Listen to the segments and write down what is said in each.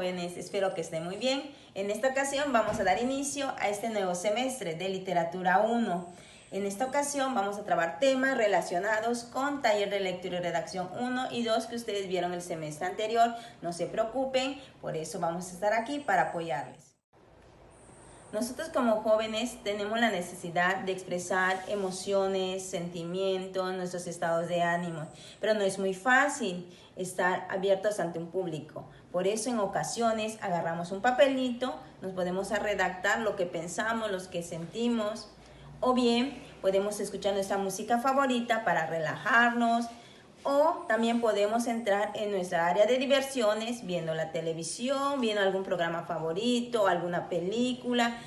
jóvenes? Espero que estén muy bien. En esta ocasión vamos a dar inicio a este nuevo semestre de Literatura 1. En esta ocasión vamos a tratar temas relacionados con taller de lectura y redacción 1 y 2 que ustedes vieron el semestre anterior. No se preocupen, por eso vamos a estar aquí para apoyarles. Nosotros como jóvenes tenemos la necesidad de expresar emociones, sentimientos, nuestros estados de ánimo, pero no es muy fácil estar abiertos ante un público. Por eso en ocasiones agarramos un papelito, nos podemos redactar lo que pensamos, lo que sentimos, o bien podemos escuchar nuestra música favorita para relajarnos, o también podemos entrar en nuestra área de diversiones viendo la televisión, viendo algún programa favorito, alguna película.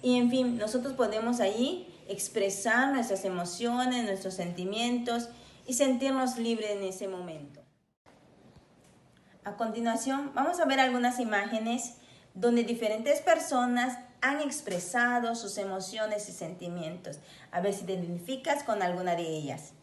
Y en fin, nosotros podemos ahí expresar nuestras emociones, nuestros sentimientos y sentirnos libres en ese momento. A continuación, vamos a ver algunas imágenes donde diferentes personas han expresado sus emociones y sentimientos. A ver si te identificas con alguna de ellas.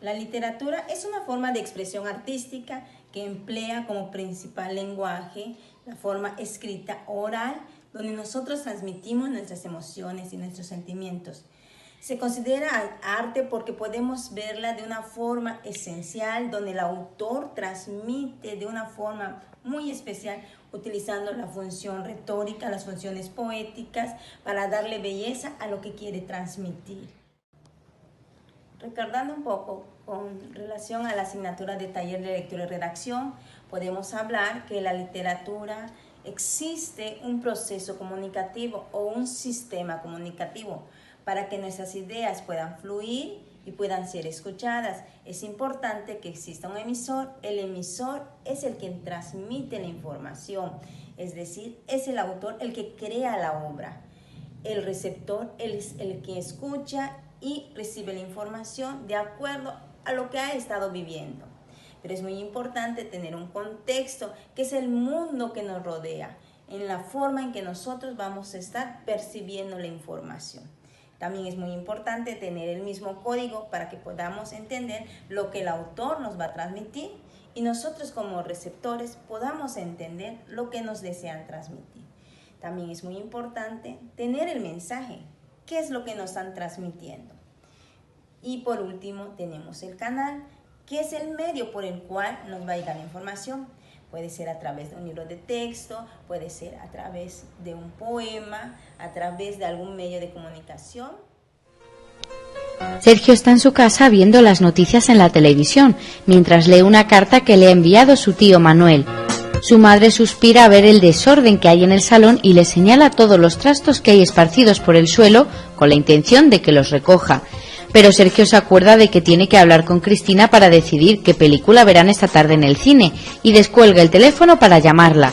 La literatura es una forma de expresión artística que emplea como principal lenguaje la forma escrita o oral, donde nosotros transmitimos nuestras emociones y nuestros sentimientos. Se considera arte porque podemos verla de una forma esencial, donde el autor transmite de una forma muy especial, utilizando la función retórica, las funciones poéticas, para darle belleza a lo que quiere transmitir. Recordando un poco con relación a la asignatura de taller de lectura y redacción, podemos hablar que en la literatura existe un proceso comunicativo o un sistema comunicativo para que nuestras ideas puedan fluir y puedan ser escuchadas. Es importante que exista un emisor. El emisor es el que transmite la información, es decir, es el autor el que crea la obra. El receptor es el que escucha y recibe la información de acuerdo a lo que ha estado viviendo. Pero es muy importante tener un contexto, que es el mundo que nos rodea, en la forma en que nosotros vamos a estar percibiendo la información. También es muy importante tener el mismo código para que podamos entender lo que el autor nos va a transmitir y nosotros como receptores podamos entender lo que nos desean transmitir. También es muy importante tener el mensaje, qué es lo que nos están transmitiendo. Y por último tenemos el canal, que es el medio por el cual nos va a llegar la información. Puede ser a través de un libro de texto, puede ser a través de un poema, a través de algún medio de comunicación. Sergio está en su casa viendo las noticias en la televisión, mientras lee una carta que le ha enviado su tío Manuel. Su madre suspira a ver el desorden que hay en el salón y le señala todos los trastos que hay esparcidos por el suelo con la intención de que los recoja. Pero Sergio se acuerda de que tiene que hablar con Cristina para decidir qué película verán esta tarde en el cine y descuelga el teléfono para llamarla.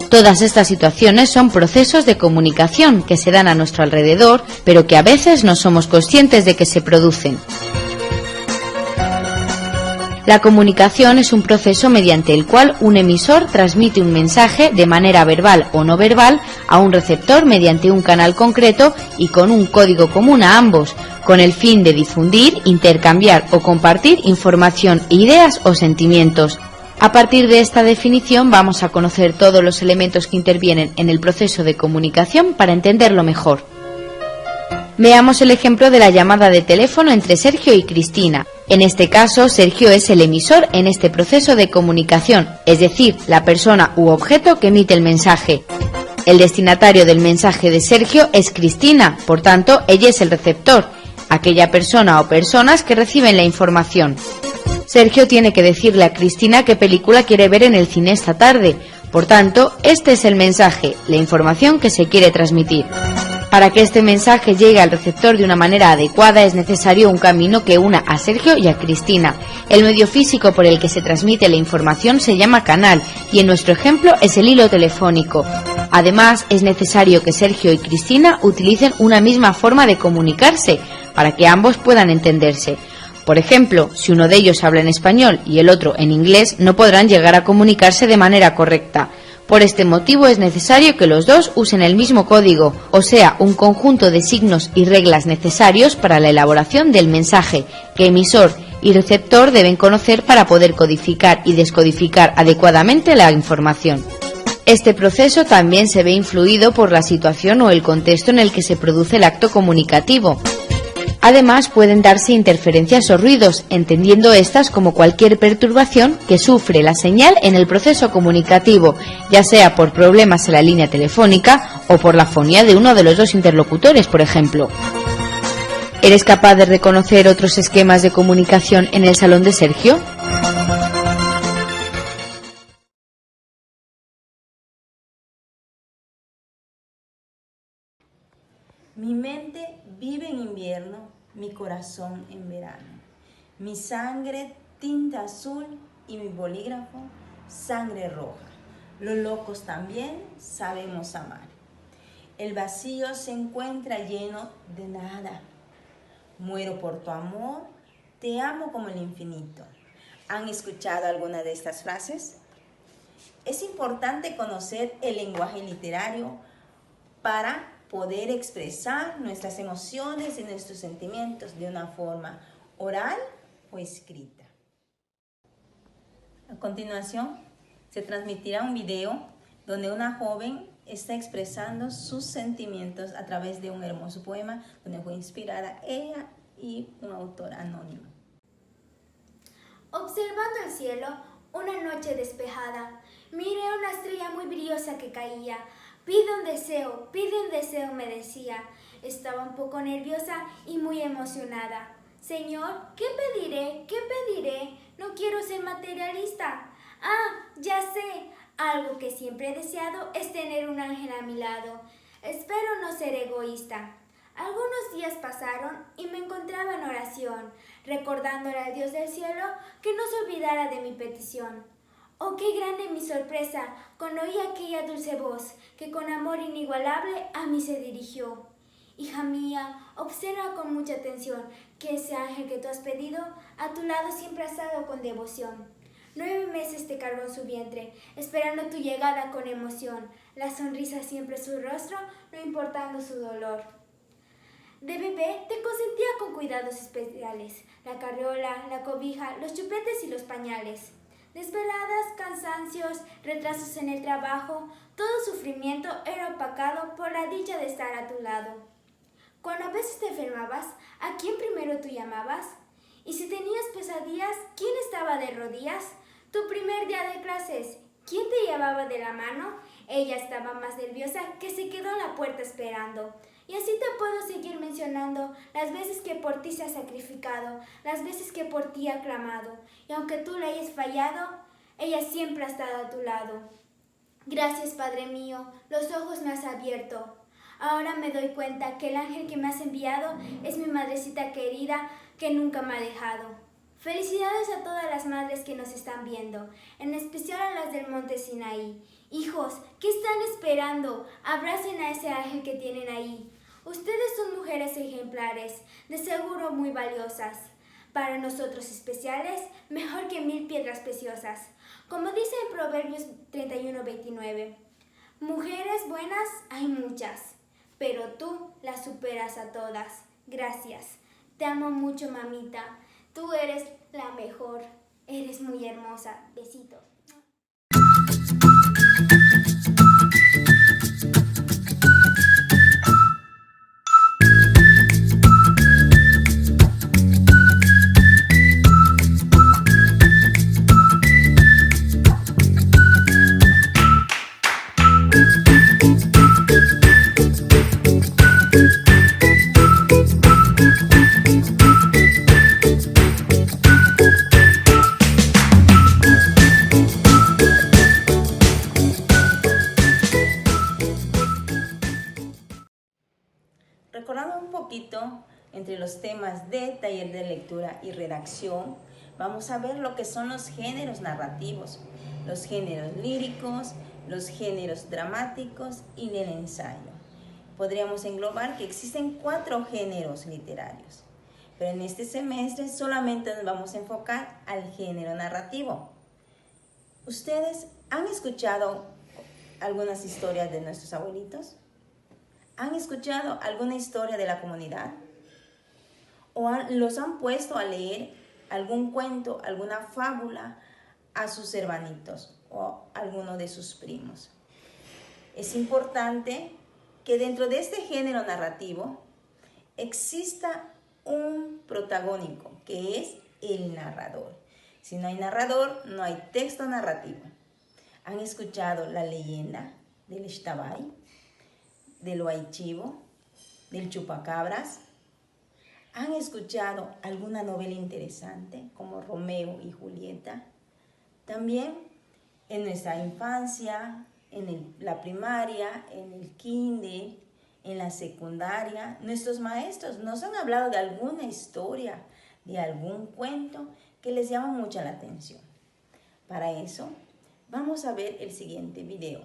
Todas estas situaciones son procesos de comunicación que se dan a nuestro alrededor, pero que a veces no somos conscientes de que se producen. La comunicación es un proceso mediante el cual un emisor transmite un mensaje de manera verbal o no verbal a un receptor mediante un canal concreto y con un código común a ambos, con el fin de difundir, intercambiar o compartir información, ideas o sentimientos. A partir de esta definición vamos a conocer todos los elementos que intervienen en el proceso de comunicación para entenderlo mejor. Veamos el ejemplo de la llamada de teléfono entre Sergio y Cristina. En este caso, Sergio es el emisor en este proceso de comunicación, es decir, la persona u objeto que emite el mensaje. El destinatario del mensaje de Sergio es Cristina, por tanto, ella es el receptor, aquella persona o personas que reciben la información. Sergio tiene que decirle a Cristina qué película quiere ver en el cine esta tarde. Por tanto, este es el mensaje, la información que se quiere transmitir. Para que este mensaje llegue al receptor de una manera adecuada es necesario un camino que una a Sergio y a Cristina. El medio físico por el que se transmite la información se llama canal y en nuestro ejemplo es el hilo telefónico. Además, es necesario que Sergio y Cristina utilicen una misma forma de comunicarse para que ambos puedan entenderse. Por ejemplo, si uno de ellos habla en español y el otro en inglés, no podrán llegar a comunicarse de manera correcta. Por este motivo es necesario que los dos usen el mismo código, o sea, un conjunto de signos y reglas necesarios para la elaboración del mensaje, que emisor y receptor deben conocer para poder codificar y descodificar adecuadamente la información. Este proceso también se ve influido por la situación o el contexto en el que se produce el acto comunicativo. Además, pueden darse interferencias o ruidos, entendiendo estas como cualquier perturbación que sufre la señal en el proceso comunicativo, ya sea por problemas en la línea telefónica o por la fonía de uno de los dos interlocutores, por ejemplo. ¿Eres capaz de reconocer otros esquemas de comunicación en el salón de Sergio? Mi mente vive en invierno, mi corazón en verano. Mi sangre tinta azul y mi bolígrafo sangre roja. Los locos también sabemos amar. El vacío se encuentra lleno de nada. Muero por tu amor, te amo como el infinito. ¿Han escuchado alguna de estas frases? Es importante conocer el lenguaje literario para poder expresar nuestras emociones y nuestros sentimientos de una forma oral o escrita. A continuación, se transmitirá un video donde una joven está expresando sus sentimientos a través de un hermoso poema donde fue inspirada ella y un autor anónimo. Observando el cielo, una noche despejada, miré una estrella muy brillosa que caía. Pide un deseo, me decía. Estaba un poco nerviosa y muy emocionada. Señor, ¿qué pediré? ¿Qué pediré? No quiero ser materialista. Ah, ya sé. Algo que siempre he deseado es tener un ángel a mi lado. Espero no ser egoísta. Algunos días pasaron y me encontraba en oración, recordándole al Dios del cielo que no se olvidara de mi petición. Oh, qué grande mi sorpresa cuando oí aquella dulce voz que con amor inigualable a mí se dirigió. Hija mía, observa con mucha atención que ese ángel que tú has pedido a tu lado siempre ha estado con devoción. 9 meses te cargó en su vientre, esperando tu llegada con emoción, la sonrisa siempre en su rostro, no importando su dolor. De bebé te consentía con cuidados especiales, la carriola, la cobija, los chupetes y los pañales. Desveladas, cansancios, retrasos en el trabajo, todo sufrimiento era opacado por la dicha de estar a tu lado. Cuando a veces te enfermabas, ¿a quién primero tú llamabas? Y si tenías pesadillas, ¿quién estaba de rodillas? Tu primer día de clases, ¿quién te llevaba de la mano? Ella estaba más nerviosa que se quedó en la puerta esperando. Y así te puedo seguir mencionando las veces que por ti se ha sacrificado, las veces que por ti ha clamado. Y aunque tú le hayas fallado, ella siempre ha estado a tu lado. Gracias, Padre mío, los ojos me has abierto. Ahora me doy cuenta que el ángel que me has enviado es mi madrecita querida que nunca me ha dejado. Felicidades a todas las madres que nos están viendo, en especial a las del monte Sinaí. Hijos, ¿qué están esperando? Abracen a ese ángel que tienen ahí. Ustedes son mujeres ejemplares, de seguro muy valiosas. Para nosotros especiales, mejor que 1000 piedras preciosas. Como dice en Proverbios 31:29, mujeres buenas hay muchas, pero tú las superas a todas. Gracias. Te amo mucho, mamita. Tú eres la mejor. Eres muy hermosa. Besito. entre los temas de taller de lectura y redacción, vamos a ver lo que son los géneros narrativos, los géneros líricos, los géneros dramáticos y el ensayo. Podríamos englobar que existen 4 géneros literarios, pero en este semestre solamente nos vamos a enfocar al género narrativo. ¿Ustedes han escuchado algunas historias de nuestros abuelitos? ¿Han escuchado alguna historia de la comunidad? ¿O los han puesto a leer algún cuento, alguna fábula a sus hermanitos o a alguno de sus primos? Es importante que dentro de este género narrativo exista un protagónico, que es el narrador. Si no hay narrador, no hay texto narrativo. ¿Han escuchado la leyenda del Ixtabay, del Huaychivo, del Chupacabras? ¿Han escuchado alguna novela interesante como Romeo y Julieta? También en nuestra infancia, en la primaria, en el kinder, en la secundaria, nuestros maestros nos han hablado de alguna historia, de algún cuento que les llama mucho la atención. Para eso, vamos a ver el siguiente video.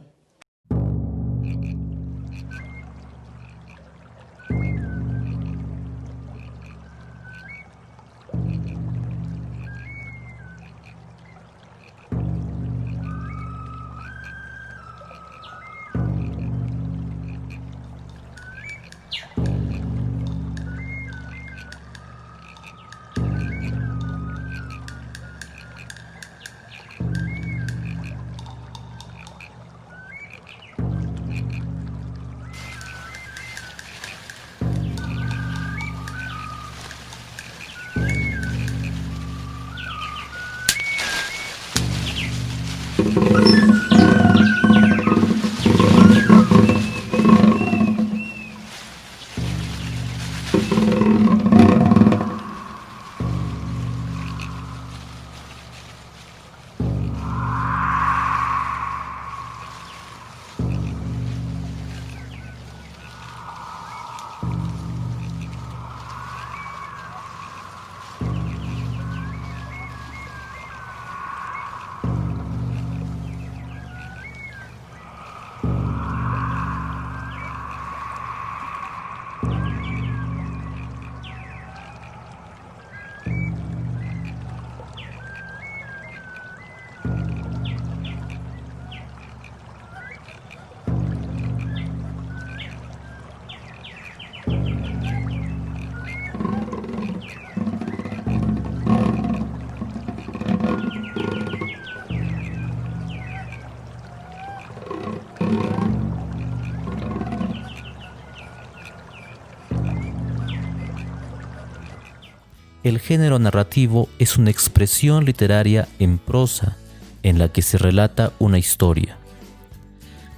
El género narrativo es una expresión literaria en prosa en la que se relata una historia.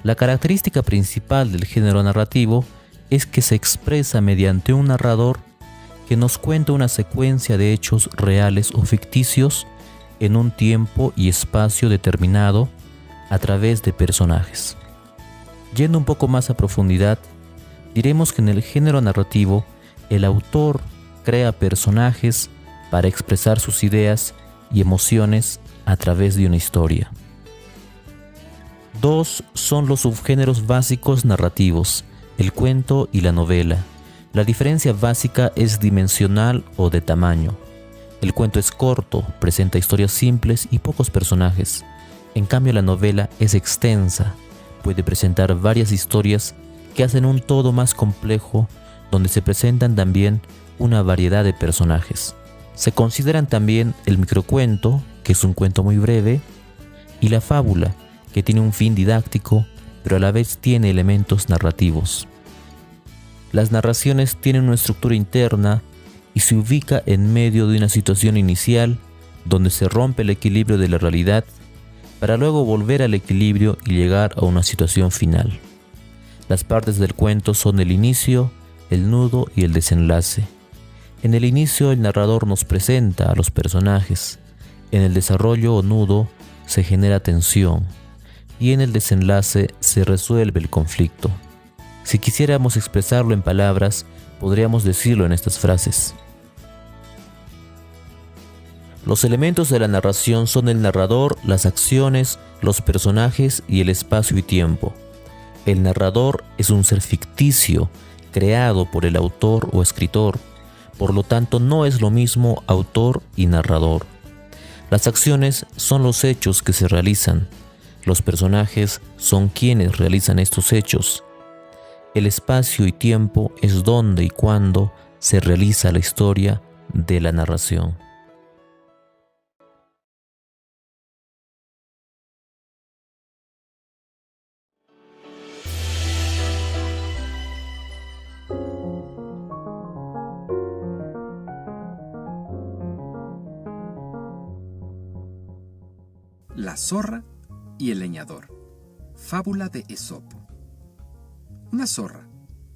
La característica principal del género narrativo es que se expresa mediante un narrador que nos cuenta una secuencia de hechos reales o ficticios en un tiempo y espacio determinado a través de personajes. Yendo un poco más a profundidad, diremos que en el género narrativo el autor crea personajes para expresar sus ideas y emociones a través de una historia. 2 son los subgéneros básicos narrativos, el cuento y la novela. La diferencia básica es dimensional o de tamaño. El cuento es corto, presenta historias simples y pocos personajes. En cambio, la novela es extensa, puede presentar varias historias que hacen un todo más complejo, donde se presentan también una variedad de personajes. Se consideran también el microcuento, que es un cuento muy breve, y la fábula, que tiene un fin didáctico, pero a la vez tiene elementos narrativos. Las narraciones tienen una estructura interna y se ubica en medio de una situación inicial donde se rompe el equilibrio de la realidad para luego volver al equilibrio y llegar a una situación final. Las partes del cuento son el inicio, el nudo y el desenlace. En el inicio el narrador nos presenta a los personajes, en el desarrollo o nudo se genera tensión y en el desenlace se resuelve el conflicto. Si quisiéramos expresarlo en palabras, Podríamos decirlo en estas frases. Los elementos de la narración son el narrador, las acciones, los personajes y el espacio y tiempo. El narrador es un ser ficticio, creado por el autor o escritor. Por lo tanto, no es lo mismo autor y narrador. Las acciones son los hechos que se realizan. Los personajes son quienes realizan estos hechos. El espacio y tiempo es donde y cuándo se realiza la historia de la narración. La zorra y el leñador. Fábula de Esopo. Una zorra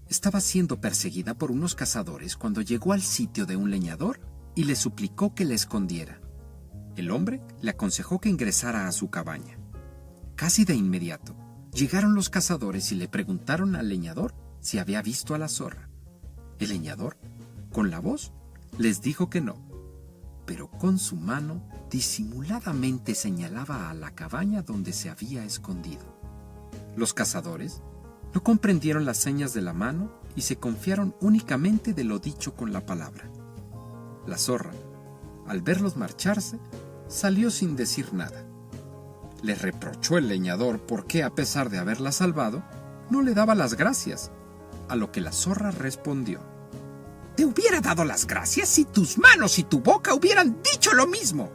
estaba siendo perseguida por unos cazadores cuando llegó al sitio de un leñador y le suplicó que la escondiera. El hombre le aconsejó que ingresara a su cabaña. Casi de inmediato, llegaron los cazadores y le preguntaron al leñador si había visto a la zorra. El leñador, con la voz, les dijo que no, pero con su mano disimuladamente señalaba a la cabaña donde se había escondido. Los cazadores no comprendieron las señas de la mano y se confiaron únicamente de lo dicho con la palabra. La zorra, al verlos marcharse, salió sin decir nada. Le reprochó el leñador por qué, a pesar de haberla salvado, no le daba las gracias, a lo que la zorra respondió: «Te hubiera dado las gracias si tus manos y tu boca hubieran dicho lo mismo».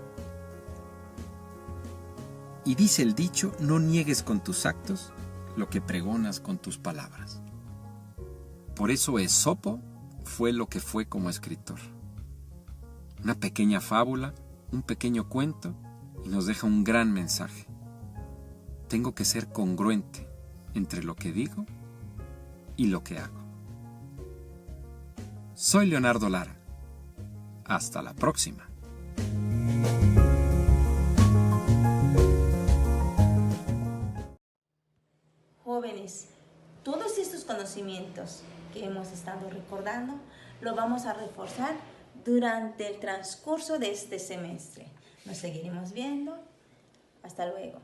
Y dice el dicho: no niegues con tus actos lo que pregonas con tus palabras. Por eso Esopo fue lo que fue como escritor. Una pequeña fábula, un pequeño cuento, y nos deja un gran mensaje. Tengo que ser congruente entre lo que digo y lo que hago. Soy Leonardo Lara. Hasta la próxima. Jóvenes, todos estos conocimientos que hemos estado recordando lo vamos a reforzar durante el transcurso de este semestre. Nos seguiremos viendo. Hasta luego.